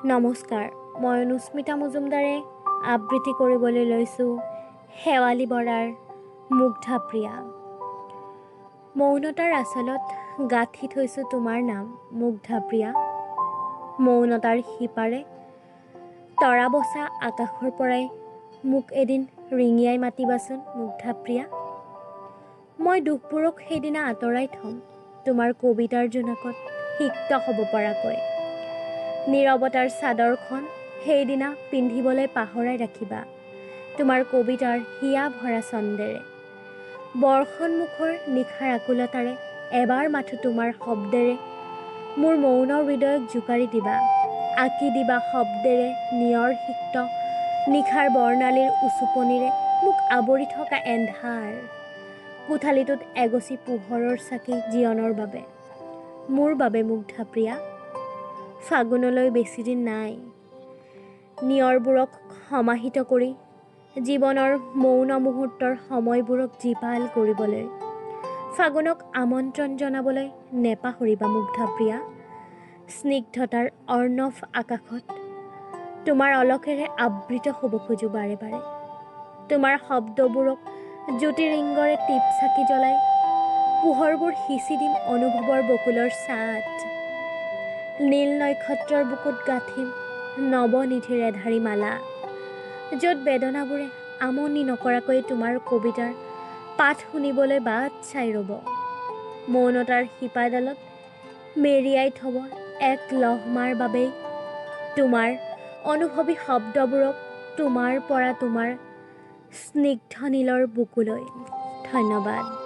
নমস্কাৰ, মই অনুস্মিতা মজুমদাৰে আবৃত্তি কৰিবলৈ লৈছোঁ শেৱালী বৰাৰ মুগ্ধা প্ৰিয়া। মৌনতাৰ আচলত গাঁঠি থৈছোঁ তোমাৰ নাম মুগ্ধা প্ৰিয়া। মৌনতাৰ সিপাৰে তৰা বচা আকাশৰ পৰাই মোক এদিন ৰিঙিয়াই মাতিবাচোন মুগ্ধা প্ৰিয়া। মই দুখবোৰক সেইদিনা আঁতৰাই থ'ম তোমাৰ কবিতাৰ জোনাকত সিক্ত হ'ব পৰাকৈ। নীৰৱতাৰ চাদৰখন সেইদিনা পিন্ধিবলৈ পাহৰাই ৰাখিবা তোমাৰ কবিতাৰ হিয়া ভৰা ছন্দেৰে। বৰ্ষণমুখৰ নিশাৰ আকুলতাৰে এবাৰ মাথো তোমাৰ শব্দেৰে মোৰ মৌন হৃদয়ক জোকাৰি দিবা। আঁকি দিবা শব্দেৰে নিয়ৰ সিক্ত নিশাৰ বৰ্ণালীৰ উচুপনিৰে মোক আৱৰি থকা এন্ধাৰ কোঠালিটোত এগছি পোহৰৰ চাকি জীৱনৰ বাবে, মোৰ বাবে মুগ্ধা প্ৰিয়া। ফাগুনলৈ বেছিদিন নাই, নিয়ৰবোৰক সমাহিত কৰি জীৱনৰ মৌন মুহূৰ্তৰ সময়বোৰক জীপাল কৰিবলৈ। ফাগুনক আমন্ত্ৰণ জনাবলৈ নেপাহৰিবা মুগ্ধা প্ৰিয়া। স্নিগ্ধতাৰ অৰ্ণৱ আকাশত তোমাৰ অলকেৰে আবৃত হ'ব খোজো বাৰে বাৰে। তোমাৰ শব্দবোৰক জ্যোতিৰিংগৰে টিপ চাকি জ্বলাই পোহৰবোৰ সিঁচি দিম অনুভৱৰ বকুলৰ ছাঁত। নীল নক্ষত্ৰৰ বুকুত গাঁঠিম নৱনিধিৰ এধাৰী মালা, য'ত বেদনাবোৰে আমনি নকৰাকৈ তোমাৰ কবিতাৰ পাঠ শুনিবলৈ বাট চাই ৰ'ব। মৌনতাৰ শিপাডালত মেৰিয়াই থ'ব এক লহমাৰ বাবেই তোমাৰ অনুভৱী শব্দবোৰক তোমাৰ পৰা তোমাৰ স্নিগ্ধ নীলৰ বুকুলৈ। ধন্যবাদ।